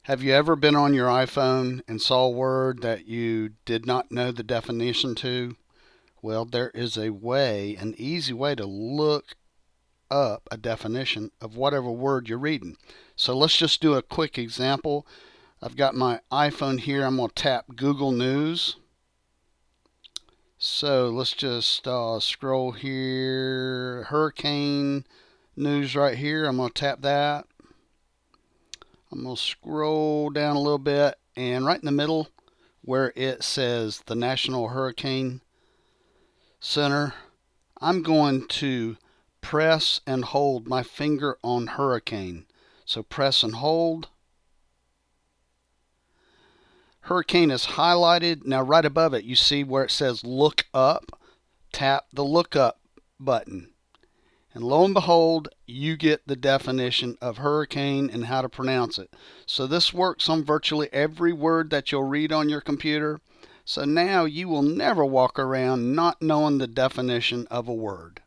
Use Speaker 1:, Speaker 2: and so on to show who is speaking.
Speaker 1: Have you ever been on your iPhone and saw a word that you did not know the definition to? Well, there is a way, an easy way to look up a definition of whatever word you're reading. So let's just do a quick example. I've got my iPhone here. I'm going to tap Google News. So let's just scroll here. Hurricane news right here. I'm going to tap that. I'm going to scroll down a little bit, and right in the middle where it says the National Hurricane Center, I'm going to press and hold my finger on hurricane. So press and hold. Hurricane is highlighted. Now right above it, you see where it says look up. Tap the look up button. And lo and behold, you get the definition of hurricane and how to pronounce it. So this works on virtually every word that you'll read on your computer. So now you will never walk around not knowing the definition of a word.